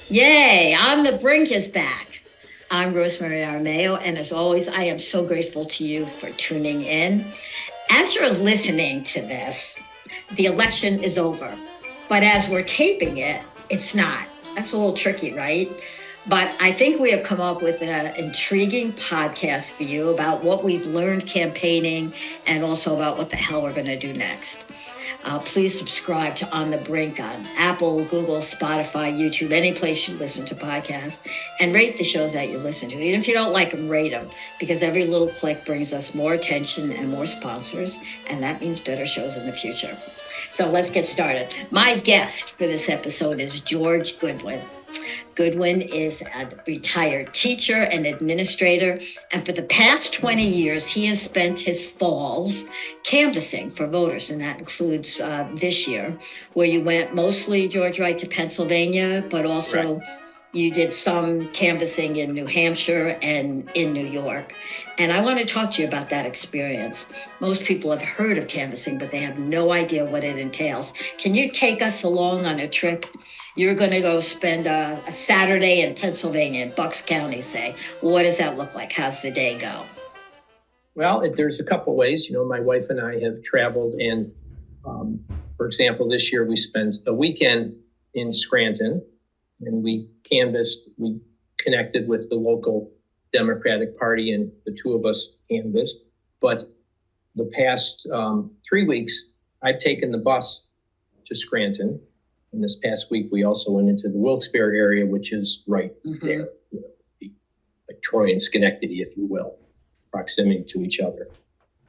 Yay, On the Brink is back. I'm Rosemary, and as always, I am so grateful to you for tuning in. As you're listening to this, the election is over. But as we're taping it, it's not. That's a little tricky, right? But I think we have come up with an intriguing podcast for you about what we've learned campaigning and also about what the hell we're going to do next. Please subscribe to On the Brink on Apple, Google, Spotify, YouTube, any place you listen to podcasts, and rate the shows that you listen to. Even if you don't like them, rate them, because every little click brings us more attention and more sponsors, and that means better shows in the future. So let's get started. My guest for this episode is George Goodwin. Goodwin is a retired teacher and administrator, and for the past 20 years, he has spent his falls canvassing for voters, and that includes this year, where you went mostly, George, right, to Pennsylvania, but also you did some canvassing in New Hampshire and in New York. And I want to talk to you about that experience. Most people have heard of canvassing, but they have no idea what it entails. Can you take us along on a trip? You're going to go spend a Saturday in Pennsylvania, in Bucks County, say. What does that look like? How's the day go? Well, there's a couple ways. My wife and I have traveled, and for example, this year we spent a weekend in Scranton, and we connected with the local Democratic Party, and the two of us canvassed. But the past 3 weeks, I've taken the bus to Scranton. And this past week, we also went into the Wilkes-Barre area, which is right there, like Troy and Schenectady, if you will, proximity to each other.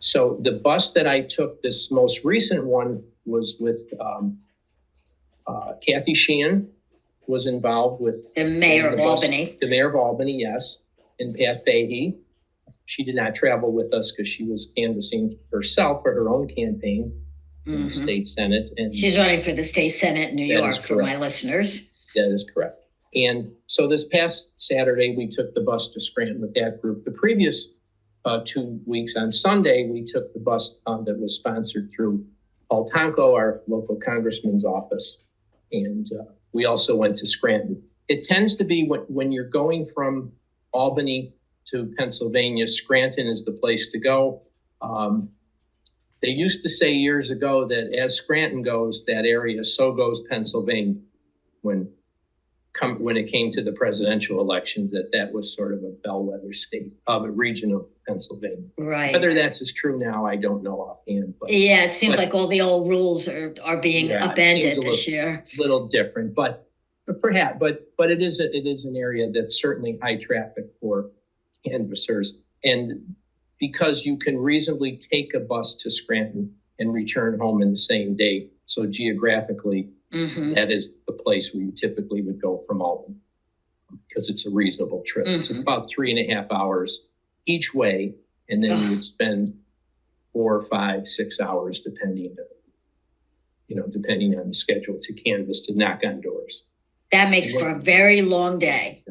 So the bus that I took, this most recent one, was with Kathy Sheehan, was involved with the mayor of Albany. The mayor of Albany, yes, and Pat Fahey. She did not travel with us because she was canvassing herself for her own campaign. In the state Senate. And she's running for the state Senate in New York, for my listeners. That is correct. And so this past Saturday, we took the bus to Scranton with that group. The previous 2 weeks on Sunday, we took the bus that was sponsored through Paul Tonko, our local congressman's office. And we also went to Scranton. It tends to be when you're going from Albany to Pennsylvania, Scranton is the place to go. They used to say years ago that as Scranton goes, that area, so goes Pennsylvania. When it came to the presidential elections, that was sort of a bellwether state of a region of Pennsylvania. Right. Whether that's as true now, I don't know offhand. But yeah, it seems like all the old rules are being upended this year. A little different, but perhaps, but it is an area that's certainly high traffic for canvassers. And because you can reasonably take a bus to Scranton and return home in the same day. So geographically, that is the place where you typically would go from Albany, because it's a reasonable trip. It's about 3.5 hours each way, and then you would spend 4, 5, 6 hours, depending on the schedule, to canvass, to knock on doors. That makes for a very long day.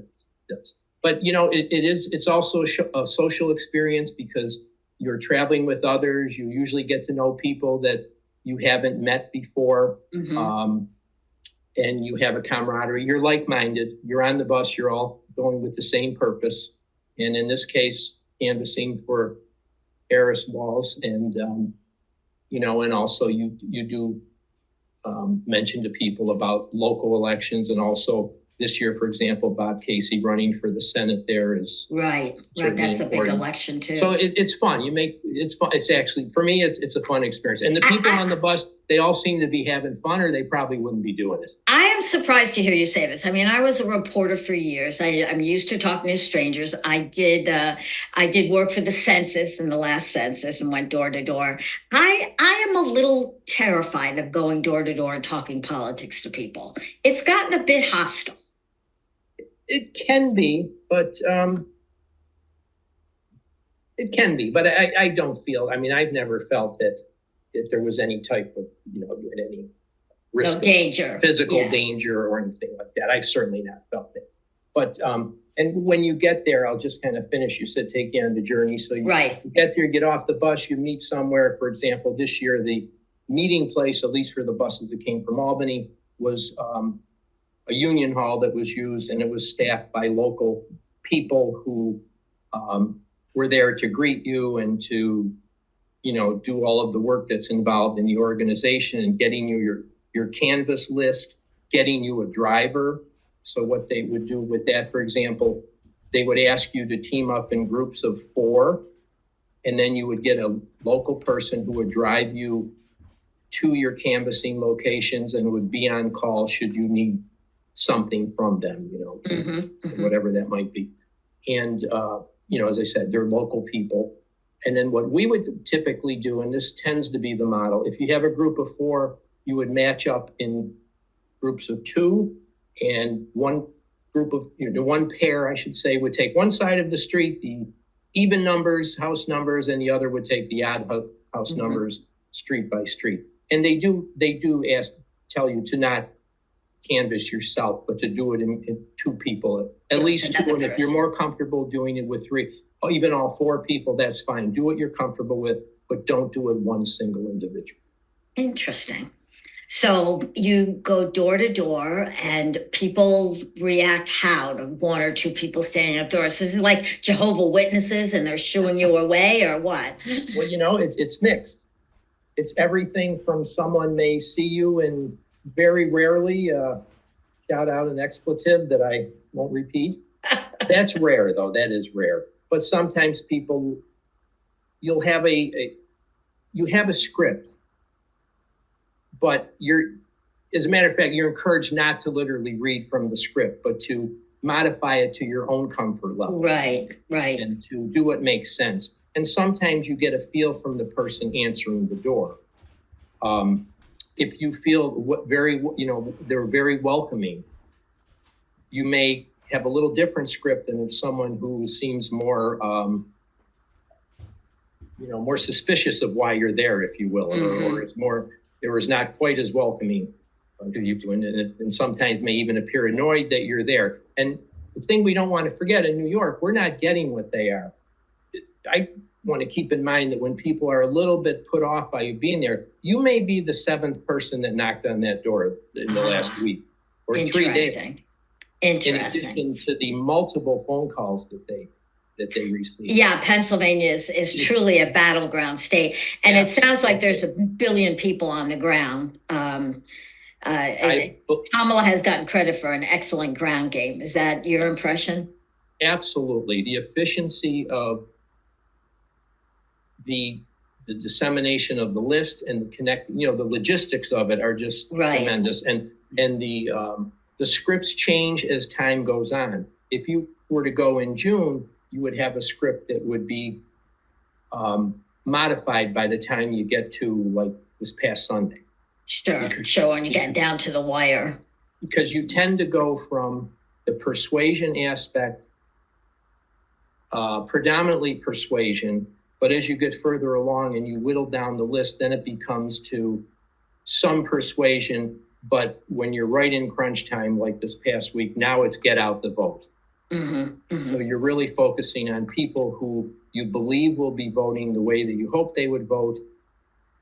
Yes. But, it's also a social experience, because you're traveling with others. You usually get to know people that you haven't met before. And you have a camaraderie. You're like-minded. You're on the bus. You're all going with the same purpose. And in this case, canvassing for Harris walls. And, and also you do mention to people about local elections, and also this year, for example, Bob Casey running for the Senate there is right. That's important. A big election too. So it's fun. It's fun. It's actually, for me, it's a fun experience. And the people on the bus, they all seem to be having fun, or they probably wouldn't be doing it. I am surprised to hear you say this. I mean, I was a reporter for years. I'm used to talking to strangers. I did work for the census in the last census and went door to door. I am a little terrified of going door to door and talking politics to people. It's gotten a bit hostile. It can be, but I don't feel, I've never felt that there was any type of, any risk, danger, physical danger or anything like that. I've certainly not felt it. But, and when you get there, I'll just kind of finish. You said take you on the journey. So you get there, get off the bus, you meet somewhere. For example, this year, the meeting place, at least for the buses that came from Albany, was a union hall that was used, and it was staffed by local people who were there to greet you and to, do all of the work that's involved in the organization and getting you your canvas list, getting you a driver. So what they would do with that, for example, they would ask you to team up in groups of 4, and then you would get a local person who would drive you to your canvassing locations and would be on call should you need something from them, whatever that might be. And, as I said, they're local people. And then what we would typically do, and this tends to be the model, if you have a group of 4, you would match up in groups of 2, and one group of, one pair, I should say, would take one side of the street, the even numbers, house numbers, and the other would take the odd house numbers, street by street. And they do tell you to not canvass yourself, but to do it in 2 people, at least 2. And if you're more comfortable doing it with 3, or even all 4 people, that's fine. Do what you're comfortable with, but don't do it one single individual. Interesting. So you go door to door and people react how to 1 or 2 people standing up doors? Is it like Jehovah's Witnesses and they're shooing you away or what? Well, it's mixed. It's everything from someone may see you and very rarely shout out an expletive that I won't repeat. That's rare, though. That is rare. But sometimes people, you have a script, but as a matter of fact, you're encouraged not to literally read from the script, but to modify it to your own comfort level. Right. And to do what makes sense. And sometimes you get a feel from the person answering the door. If you feel they're very welcoming, you may have a little different script than if someone who seems more, more suspicious of why you're there, if you will, or is not quite as welcoming to you, and sometimes may even appear annoyed that you're there. And the thing we don't want to forget in New York, we're not getting what they are. I want to keep in mind that when people are a little bit put off by you being there, you may be the 7th person that knocked on that door in the last week or 3 days. Interesting. In addition to the multiple phone calls that they receive. Yeah, Pennsylvania is truly a battleground state. And it sounds like there's a billion people on the ground. Kamala has gotten credit for an excellent ground game. Is that your impression? Absolutely. The efficiency of the dissemination of the list and the logistics of it are just tremendous. And the scripts change as time goes on. If you were to go in June, you would have a script that would be modified by the time you get to like this past Sunday. Sure, when you get down to the wire. Because you tend to go from the persuasion aspect, predominantly persuasion, but as you get further along and you whittle down the list, then it becomes to some persuasion. But when you're right in crunch time, like this past week, now it's get out the vote. So you're really focusing on people who you believe will be voting the way that you hope they would vote,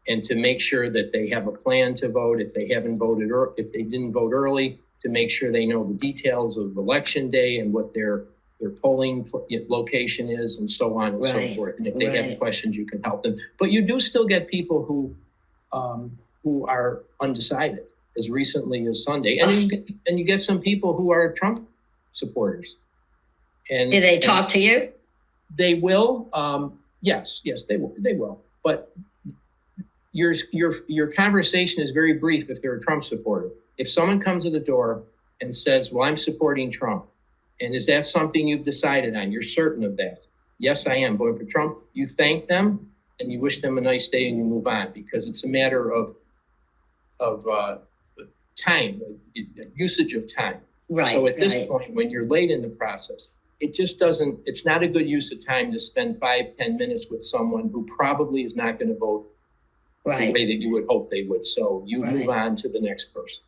and to make sure that they have a plan to vote if they haven't voted, or if they didn't vote early, to make sure they know the details of election day and what their polling location is, and so on and so forth. And if they have questions, you can help them. But you do still get people who are undecided, as recently as Sunday, and you get some people who are Trump supporters. And do they talk to you? They will. Yes, they will. But your conversation is very brief if they're a Trump supporter. If someone comes to the door and says, "Well, I'm supporting Trump," and is that something you've decided on? You're certain of that? Yes, I am voting for Trump. You thank them and you wish them a nice day and you move on, because it's a matter of time, usage of time. So at this point, when you're late in the process, it's not a good use of time to spend 5-10 minutes with someone who probably is not going to vote the way that you would hope they would. So you move on to the next person.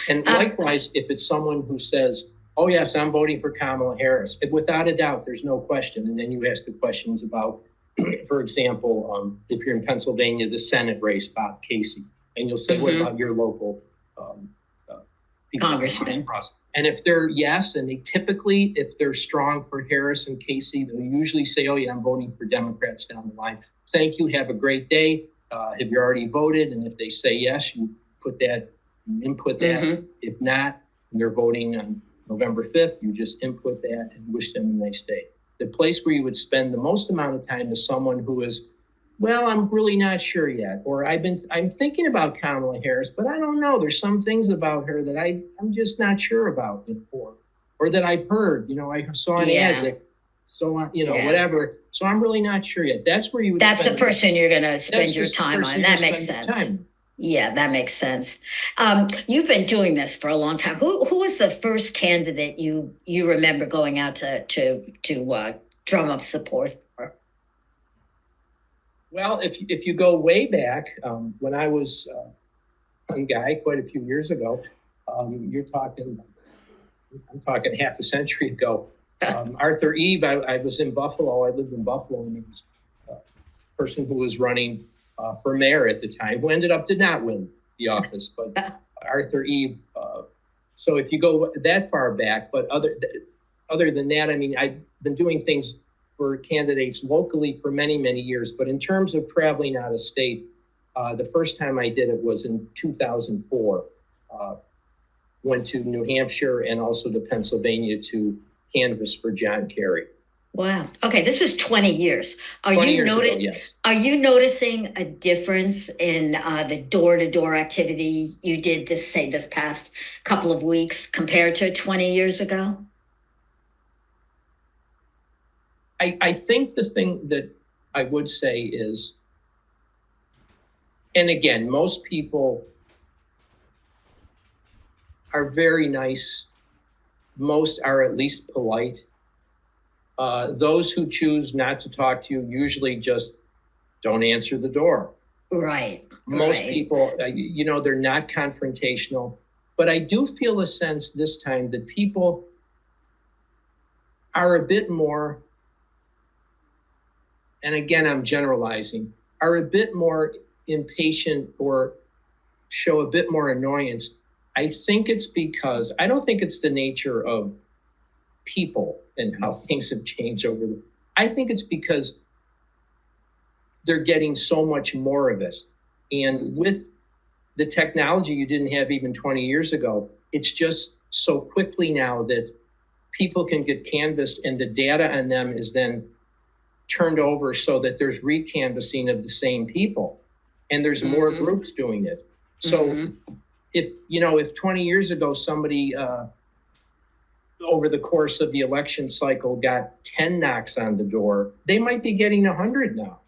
And likewise, if it's someone who says, "Oh yes, I'm voting for Kamala Harris," without a doubt, there's no question. And then you ask the questions about, for example, if you're in Pennsylvania, the Senate race, Bob Casey. And you'll say, "What about your local Congressman. And if they're yes, and they typically, if they're strong for Harris and Casey, they'll usually say, oh yeah, I'm voting for Democrats down the line. Thank you, have a great day. Have you already voted? And if they say yes, you put that, you input that. Mm-hmm. If not, and they're voting on November 5th, you just input that and wish them a nice day. The place where you would spend the most amount of time is someone who is, well, I'm really not sure yet. Or I'm thinking about Kamala Harris, but I don't know. There's some things about her that I'm just not sure about, or that I've heard, I saw an ad that, whatever. So I'm really not sure yet. That's where you would That's the person you're going to spend your time on. That makes sense. Yeah, that makes sense. You've been doing this for a long time. Who was the first candidate you remember going out to drum up support for? Well, if you go way back, when I was a young guy, quite a few years ago, I'm talking half a century ago. Arthur Eve, I was in Buffalo. I lived in Buffalo, and there was a person who was running for mayor at the time, who did not win the office, but Arthur Eve. So if you go that far back, but other than that, I mean, I've been doing things for candidates locally for many, many years. But in terms of traveling out of state, the first time I did it was in 2004. Went to New Hampshire and also to Pennsylvania to canvass for John Kerry. Wow. Okay, this is 20 years. Are you noticing a difference in the door-to-door activity you did this past couple of weeks compared to 20 years ago? I think the thing that I would say is, and again, most people are very nice. Most are at least polite. Those who choose not to talk to you usually just don't answer the door. Right. Most people, they're not confrontational. But I do feel a sense this time that people are a bit more, and again, I'm generalizing, are a bit more impatient or show a bit more annoyance. I think it's because, I don't think it's the nature of people and how things have changed I think it's because they're getting so much more of it. And with the technology you didn't have even 20 years ago, it's just so quickly now that people can get canvassed and the data on them is then turned over so that there's recanvassing of the same people. And there's more groups doing it. So if 20 years ago, somebody over the course of the election cycle got 10 knocks on the door, they might be getting 100 now.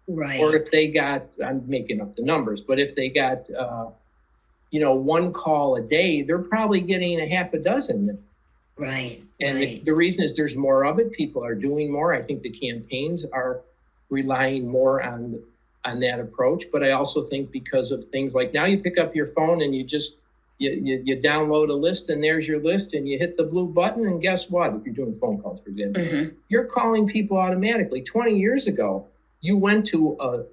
Right. Or if they got, I'm making up the numbers, but if they got, one call a day, they're probably getting a half a dozen. Right. And the reason is there's more of it. People are doing more. I think the campaigns are relying more on that approach. But I also think because of things like now you pick up your phone and you just, you download a list and there's your list and you hit the blue button and guess what? If you're doing phone calls, for example, you're calling people automatically. 20 years ago, you went to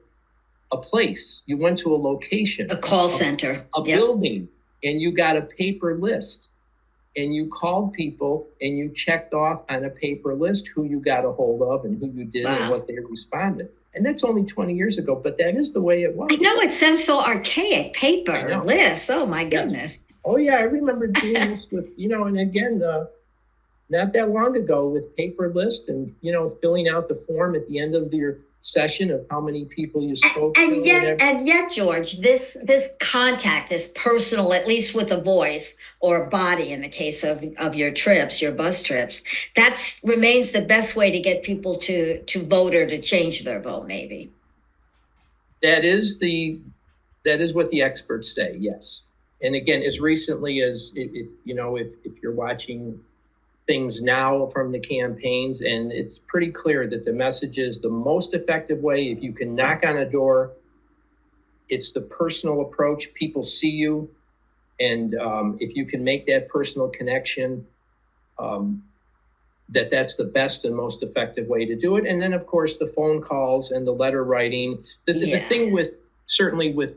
a place, you went to a location, a call center, a building, and you got a paper list and you called people and you checked off on a paper list who you got a hold of and who you did and what they responded. And that's only 20 years ago, but that is the way it was. I know, it sounds so archaic, paper lists. Oh my goodness. Yes. Oh yeah, I remember doing this with, and again, not that long ago with paper list and, filling out the form at the end of your session of how many people you spoke to. And yet, George, this contact, this personal, at least with a voice or a body in the case of your trips, your bus trips, that remains the best way to get people to vote or to change their vote, maybe. That is what the experts say, yes. And again, as recently as, if you're watching things now from the campaigns, and it's pretty clear that the message is the most effective way. If you can knock on a door, it's the personal approach. People see you. And if you can make that personal connection, that's the best and most effective way to do it. And then, of course, the phone calls and the letter writing. The thing with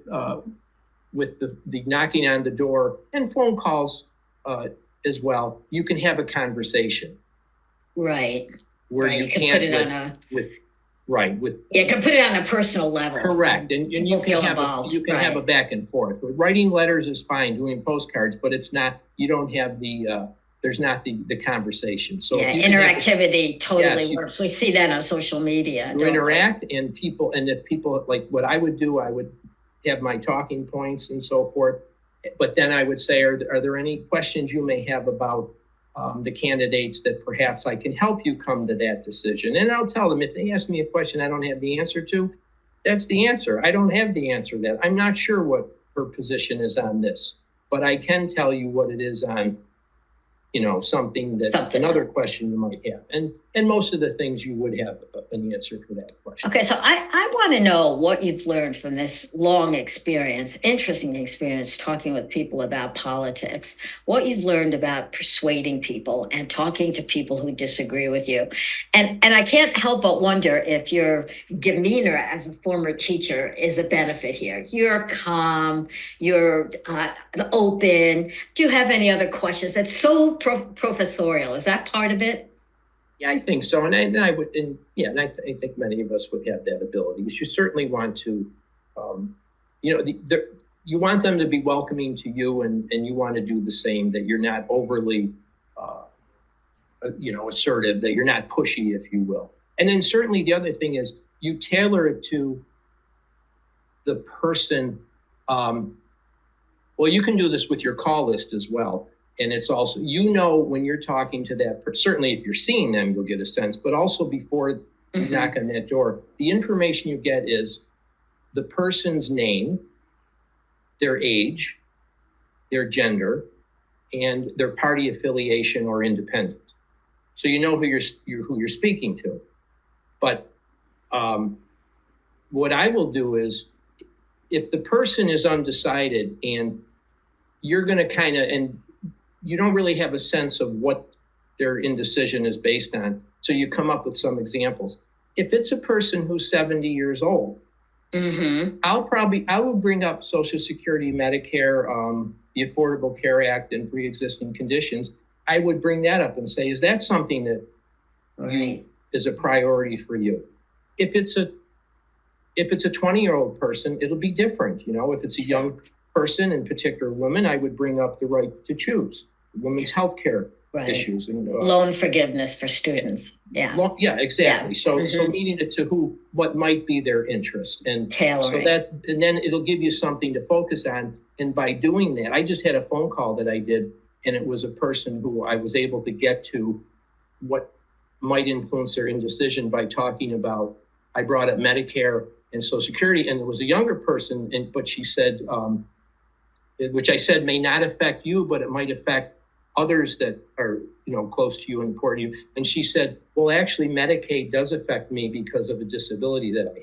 the knocking on the door and phone calls, as well, you can have a conversation. Right. Where right. you can't put it on you can put it on a personal level. Correct. And you can have a back and forth. Writing letters is fine, doing postcards, but it's not, you don't have there's not the conversation. So interactivity totally works. We see that on social media. You interact and if people like what I would do, I would have my talking points and so forth. But then I would say, are there any questions you may have about the candidates that perhaps I can help you come to that decision? And I'll tell them, if they ask me a question I don't have the answer to, that's the answer. I don't have the answer to that. I'm not sure what her position is on this, but I can tell you what it is on, something another question you might have. And most of the things you would have an answer for that question. Okay, so I want to know what you've learned from this long experience, interesting experience talking with people about politics, what you've learned about persuading people and talking to people who disagree with you. And I can't help but wonder if your demeanor as a former teacher is a benefit here. You're calm, you're open. Do you have any other questions? That's so professorial. Is that part of it? Yeah, I think so. And I think many of us would have that ability. You certainly want to, you want them to be welcoming to you, and you want to do the same, that you're not overly, assertive, that you're not pushy, if you will. And then certainly the other thing is you tailor it to the person. You can do this with your call list as well. And it's also, when you're talking to that person, certainly if you're seeing them, you'll get a sense, but also before you knock on that door, the information you get is the person's name, their age, their gender, and their party affiliation or independent. So you know who you're speaking to. But what I will do is, if the person is undecided and you're going to and you don't really have a sense of what their indecision is based on, so you come up with some examples. If it's a person who's 70 years old, I will bring up Social Security, Medicare, the Affordable Care Act, and pre-existing conditions. I would bring that up and say, is that something that is a priority for you? If it's a 20-year-old person, it'll be different. If it's a young person, in particular women, I would bring up the right to choose, women's health care issues. And loan forgiveness for students. Yeah. Exactly. Yeah. So meeting it to what might be their interest, and tailoring. And then it'll give you something to focus on. And by doing that, I just had a phone call that I did, and it was a person who I was able to get to what might influence their indecision by talking about, I brought up Medicare and Social Security, and it was a younger person, but she said, which I said may not affect you, but it might affect others that are, close to you and important to you. And she said, well, actually, Medicaid does affect me because of a disability that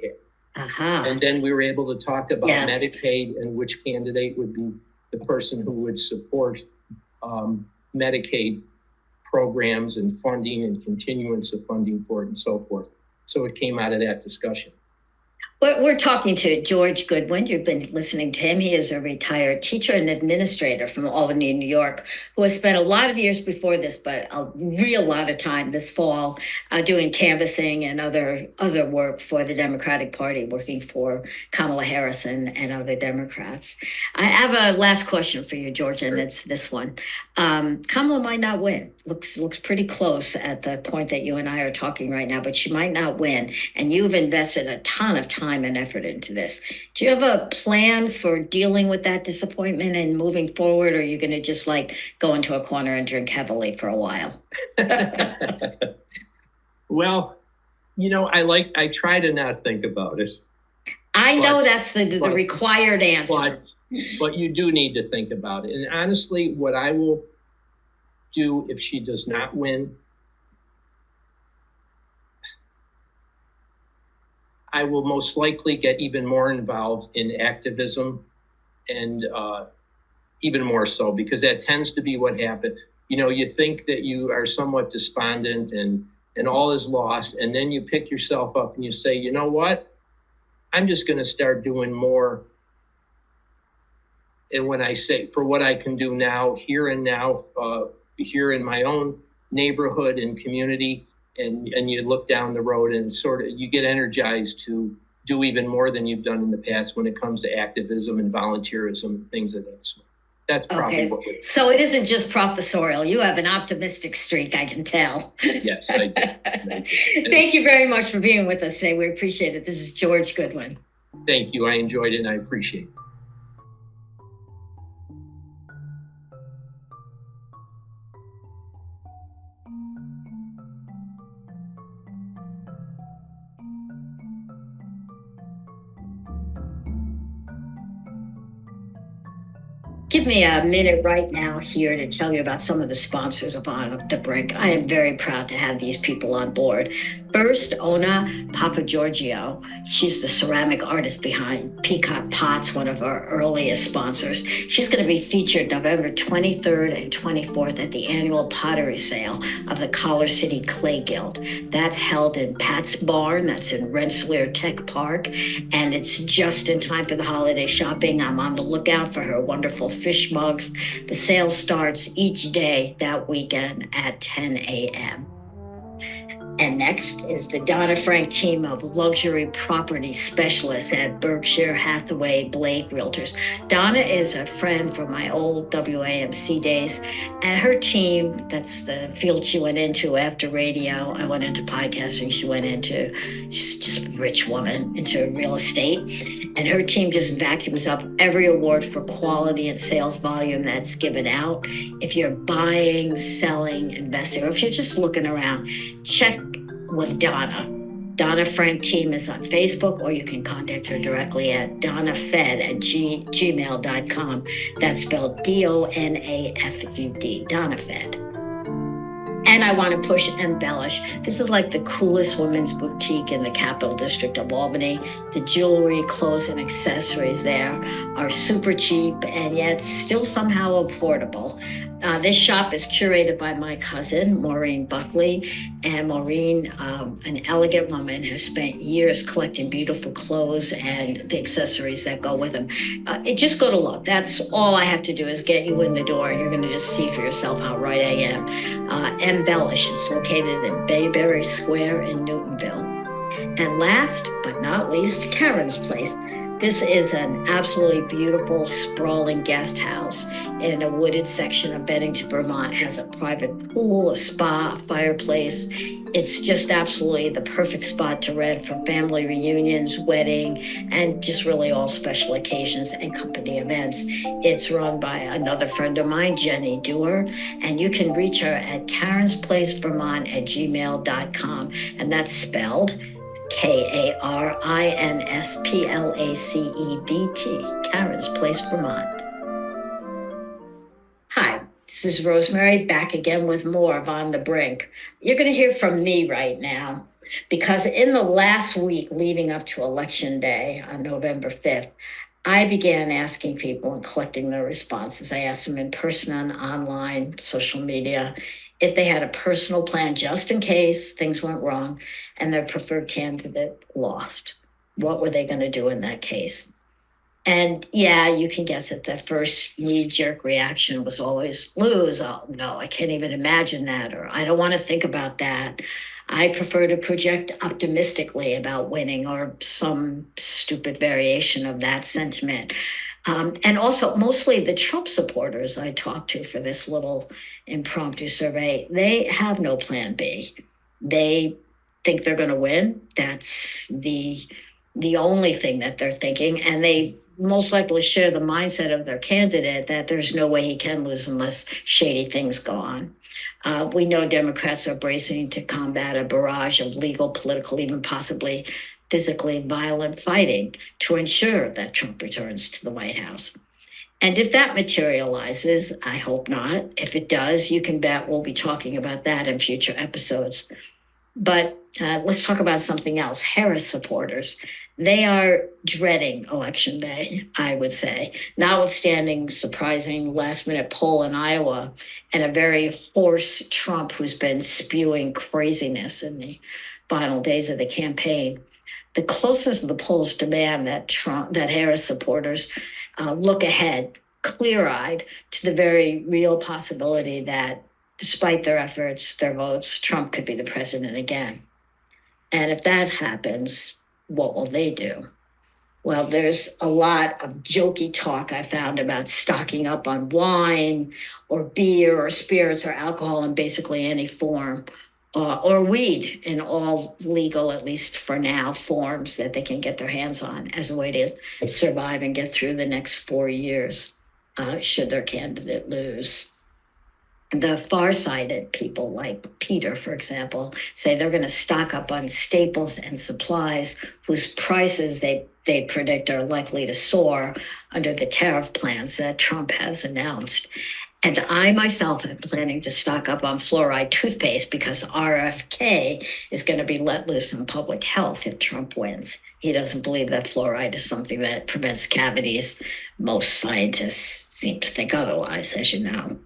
I have. And then we were able to talk about Medicaid and which candidate would be the person who would support Medicaid programs and funding and continuance of funding for it and so forth. So it came out of that discussion. We're talking to George Goodwin. You've been listening to him. He is a retired teacher and administrator from Albany, New York, who has spent a lot of years before this, but a real lot of time this fall doing canvassing and other work for the Democratic Party, working for Kamala Harris and other Democrats. I have a last question for you, George, and it's this one. Kamala might not win. Looks pretty close at the point that you and I are talking right now, but she might not win. And you've invested a ton of time and effort into this. Do you have a plan for dealing with that disappointment and moving forward, or are you going to just go into a corner and drink heavily for a while? Well, I try to not think about it. I know that's the required answer. But you do need to think about it. And honestly, what I will do if she does not win, I will most likely get even more involved in activism, and even more so, because that tends to be what happened. You think that you are somewhat despondent and all is lost, and then you pick yourself up and you say, you know what? I'm just going to start doing more And when I say for what I can do now, here and now, here in my own neighborhood and community, and you look down the road and sort of you get energized to do even more than you've done in the past when it comes to activism and volunteerism, things of that sort. That's probably what we're. So it isn't just professorial. You have an optimistic streak, I can tell. Yes, I do. Thank you very much for being with us today. We appreciate it. This is George Goodwin. Thank you. I enjoyed it and I appreciate it. Give me a minute right now here to tell you about some of the sponsors of On the Brink. I am very proud to have these people on board. First, Ona Papagiorgio. She's the ceramic artist behind Peacock Pots, one of our earliest sponsors. She's going to be featured November 23rd and 24th at the annual pottery sale of the Collar City Clay Guild. That's held in Pat's Barn. That's in Rensselaer Tech Park. And it's just in time for the holiday shopping. I'm on the lookout for her wonderful fish mugs. The sale starts each day that weekend at 10 a.m. And next is the Donna Frank team of luxury property specialists at Berkshire Hathaway Blake Realtors. Donna is a friend from my old WAMC days, and her team, that's the field she went into after radio. I went into podcasting. She's just a rich woman, into real estate. And her team just vacuums up every award for quality and sales volume that's given out. If you're buying, selling, investing, or if you're just looking around, check with Donna. Donna Frank team is on Facebook, or you can contact her directly at donnafed@gmail.com. That's spelled DONAFED, DonnaFed. And I want to push Embellish. This is like the coolest women's boutique in the Capital District of Albany. The jewelry, clothes, and accessories there are super cheap and yet still somehow affordable. This shop is curated by my cousin, Maureen Buckley. And Maureen, an elegant woman, has spent years collecting beautiful clothes and the accessories that go with them. Just go to look. That's all I have to do is get you in the door, and you're going to just see for yourself how right I am. Embellish. It's located in Bayberry Square in Newtonville. And last but not least, Karen's Place. This is an absolutely beautiful, sprawling guest house in a wooded section of Bennington, Vermont. It has a private pool, a spa, a fireplace. It's just absolutely the perfect spot to rent for family reunions, wedding, and just really all special occasions and company events. It's run by another friend of mine, Jenny Dewar, and you can reach her at karensplacevermont@gmail.com, and that's spelled KARINSPLACEBT, Karen's Place, Vermont. Hi, this is Rosemary, back again with more of On the Brink. You're going to hear from me right now, because in the last week leading up to Election Day on November 5th, I began asking people and collecting their responses. I asked them in person, on online, social media, if they had a personal plan just in case things went wrong and their preferred candidate lost. What were they going to do in that case? And yeah, you can guess it. The first knee-jerk reaction was always lose. Oh, no, I can't even imagine that. Or I don't want to think about that. I prefer to project optimistically about winning, or some stupid variation of that sentiment. And also, mostly the Trump supporters I talked to for this little impromptu survey, they have no plan B. They think they're going to win. That's the only thing that they're thinking. And they most likely share the mindset of their candidate that there's no way he can lose unless shady things go on. We know Democrats are bracing to combat a barrage of legal, political, even possibly physically violent fighting to ensure that Trump returns to the White House. And if that materializes, I hope not. If it does, you can bet we'll be talking about that in future episodes. But let's talk about something else. Harris supporters, they are dreading Election Day, I would say, notwithstanding surprising last-minute poll in Iowa and a very hoarse Trump who's been spewing craziness in the final days of the campaign. The closeness of the polls demand that Harris supporters look ahead clear-eyed to the very real possibility that despite their efforts, their votes, Trump could be the president again. And if that happens, what will they do? Well, there's a lot of jokey talk I found about stocking up on wine or beer or spirits or alcohol in basically any form, or weed in all legal, at least for now, forms that they can get their hands on as a way to survive and get through the next 4 years, should their candidate lose. The far-sighted people like Peter, for example, say they're going to stock up on staples and supplies whose prices they predict are likely to soar under the tariff plans that Trump has announced. And I myself am planning to stock up on fluoride toothpaste because RFK is going to be let loose in public health if Trump wins. He doesn't believe that fluoride is something that prevents cavities. Most scientists seem to think otherwise, as you know.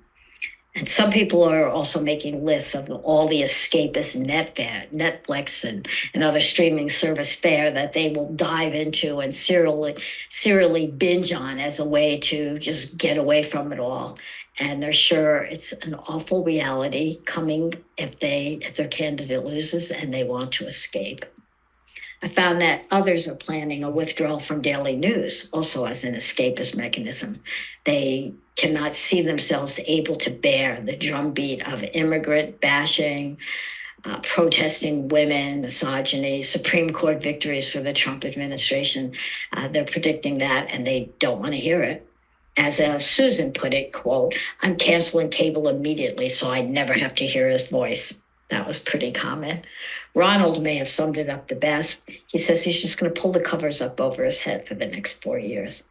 And some people are also making lists of all the escapist Netflix and other streaming service fare that they will dive into and serially binge on as a way to just get away from it all. And they're sure it's an awful reality coming if their candidate loses and they want to escape. I found that others are planning a withdrawal from daily news, also as an escapist mechanism. They cannot see themselves able to bear the drumbeat of immigrant bashing, protesting women, misogyny, Supreme Court victories for the Trump administration. They're predicting that and they don't want to hear it. As Susan put it, quote, "I'm canceling cable immediately so I never have to hear his voice." That was pretty common. Ronald may have summed it up the best. He says he's just going to pull the covers up over his head for the next 4 years.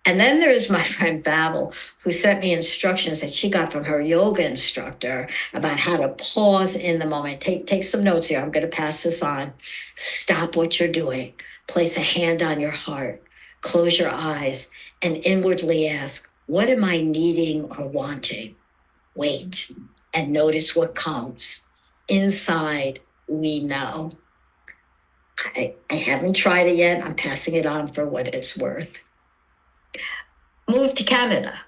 And then there's my friend Babel, who sent me instructions that she got from her yoga instructor about how to pause in the moment. Take some notes here. I'm going to pass this on. Stop what you're doing. Place a hand on your heart. Close your eyes and inwardly ask, what am I needing or wanting? Wait and notice what comes. Inside, we know. I haven't tried it yet. I'm passing it on for what it's worth. Move to Canada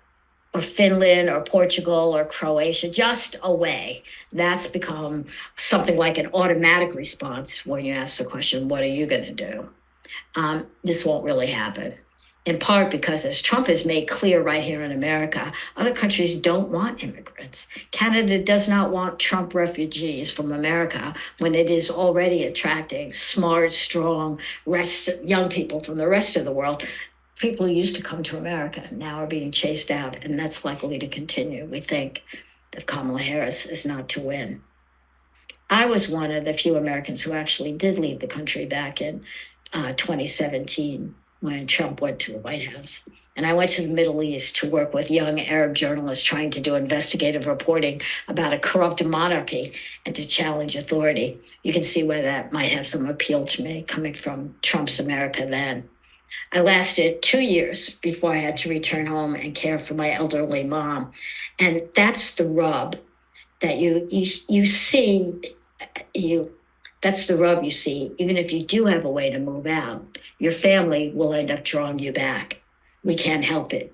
or Finland or Portugal or Croatia, just away. That's become something like an automatic response when you ask the question, what are you going to do? This won't really happen. In part because, as Trump has made clear right here in America, other countries don't want immigrants. Canada does not want Trump refugees from America when it is already attracting smart, strong, young people from the rest of the world. People who used to come to America now are being chased out, and that's likely to continue, we think, if Kamala Harris is not to win. I was one of the few Americans who actually did leave the country back in 2017 when Trump went to the White House. And I went to the Middle East to work with young Arab journalists trying to do investigative reporting about a corrupt monarchy and to challenge authority. You can see why that might have some appeal to me coming from Trump's America then. I lasted 2 years before I had to return home and care for my elderly mom. And that's the rub that you see. That's the rub you see. Even if you do have a way to move out, your family will end up drawing you back. We can't help it.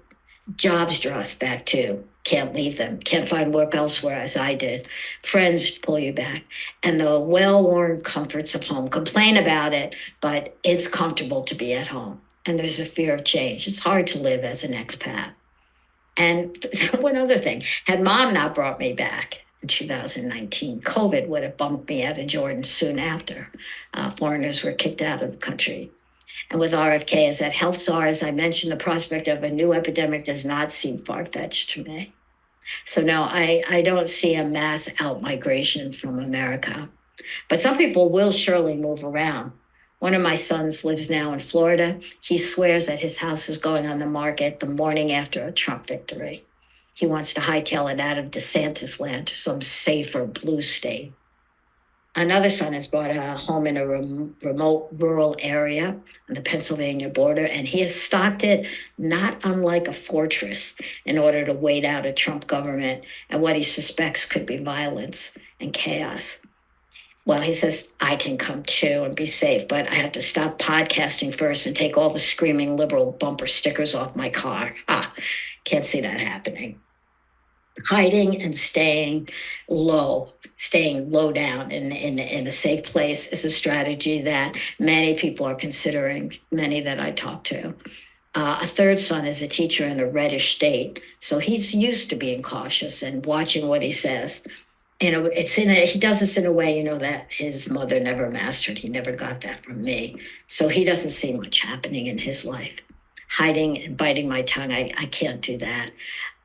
Jobs draw us back too. Can't leave them. Can't find work elsewhere as I did. Friends pull you back. And the well-worn comforts of home. Complain about it, but it's comfortable to be at home. And there's a fear of change. It's hard to live as an expat. And one other thing, had mom not brought me back in 2019, COVID would have bumped me out of Jordan soon after. Foreigners were kicked out of the country. And with RFK as that health czar, as I mentioned, the prospect of a new epidemic does not seem far-fetched to me. So no, I don't see a mass out-migration from America. But some people will surely move around. One of my sons lives now in Florida. He swears that his house is going on the market the morning after a Trump victory. He wants to hightail it out of DeSantis land to some safer blue state. Another son has bought a home in a remote rural area on the Pennsylvania border, and he has stocked it not unlike a fortress in order to wait out a Trump government and what he suspects could be violence and chaos. Well, he says, I can come too and be safe, but I have to stop podcasting first and take all the screaming liberal bumper stickers off my car. Can't see that happening. Hiding and staying low down in a safe place is a strategy that many people are considering, many that I talk to. A third son is a teacher in a reddish state, so he's used to being cautious and watching what he says. He does this in a way, that his mother never mastered. He never got that from me. So he doesn't see much happening in his life. Hiding and biting my tongue, I can't do that.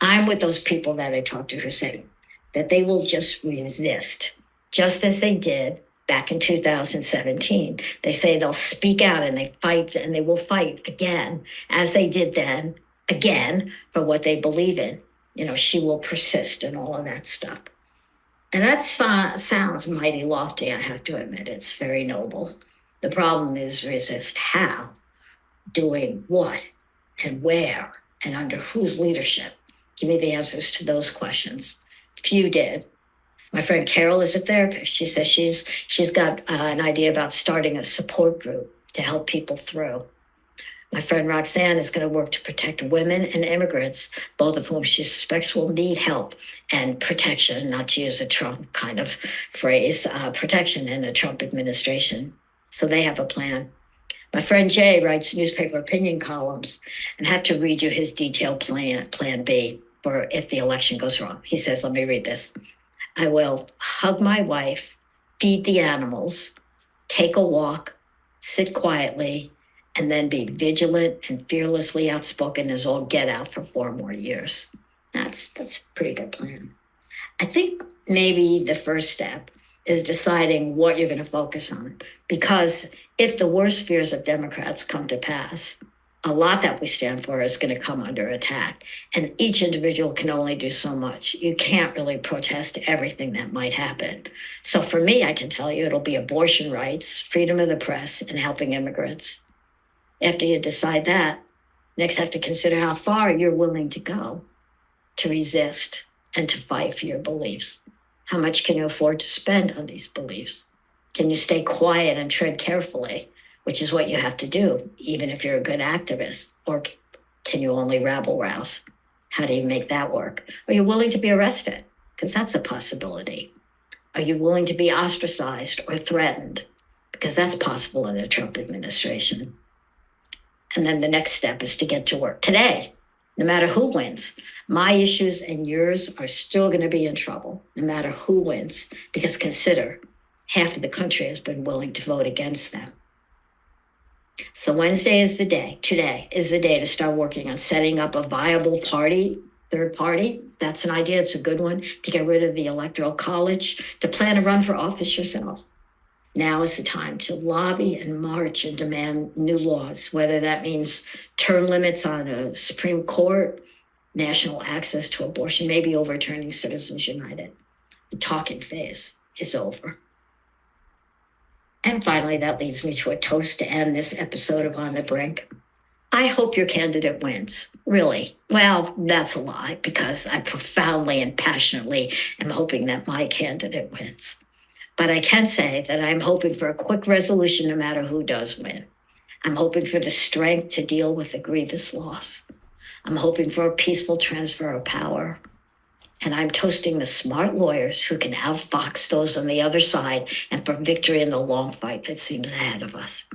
I'm with those people that I talk to who say that they will just resist, just as they did back in 2017. They say they'll speak out and they fight, and they will fight again, as they did then, again, for what they believe in. She will persist and all of that stuff. And that sounds mighty lofty, I have to admit. It's very noble. The problem is resist how, doing what, and where, and under whose leadership. Give me the answers to those questions. Few did. My friend Carol is a therapist. She says she's got an idea about starting a support group to help people through. My friend Roxanne is going to work to protect women and immigrants, both of whom she suspects will need help and protection, not to use a Trump kind of phrase, protection in a Trump administration. So they have a plan. My friend Jay writes newspaper opinion columns, and I have to read you his detailed plan B for if the election goes wrong. He says, let me read this. I will hug my wife, feed the animals, take a walk, sit quietly, and then be vigilant and fearlessly outspoken as all get out for 4 more years. That's a pretty good plan. I think maybe the first step is deciding what you're going to focus on, because if the worst fears of Democrats come to pass, a lot that we stand for is going to come under attack, and each individual can only do so much. You can't really protest everything that might happen. So for me, I can tell you it'll be abortion rights, freedom of the press, and helping immigrants. After you decide that, next have to consider how far you're willing to go to resist and to fight for your beliefs. How much can you afford to spend on these beliefs? Can you stay quiet and tread carefully, which is what you have to do, even if you're a good activist? Or can you only rabble-rouse? How do you make that work? Are you willing to be arrested? Because that's a possibility. Are you willing to be ostracized or threatened? Because that's possible in a Trump administration. And then the next step is to get to work today, no matter who wins. My issues and yours are still going to be in trouble, no matter who wins, because consider, half of the country has been willing to vote against them. So Wednesday is the day, today is the day to start working on setting up a viable third party. That's an idea, it's a good one, to get rid of the Electoral College, to plan a run for office yourself. Now is the time to lobby and march and demand new laws, whether that means term limits on a Supreme Court, national access to abortion, maybe overturning Citizens United. The talking phase is over. And finally, that leads me to a toast to end this episode of On the Brink. I hope your candidate wins. Really. Well, that's a lie, because I profoundly and passionately am hoping that my candidate wins. But I can say that I'm hoping for a quick resolution no matter who does win. I'm hoping for the strength to deal with the grievous loss. I'm hoping for a peaceful transfer of power. And I'm toasting the smart lawyers who can outfox those on the other side, and for victory in the long fight that seems ahead of us.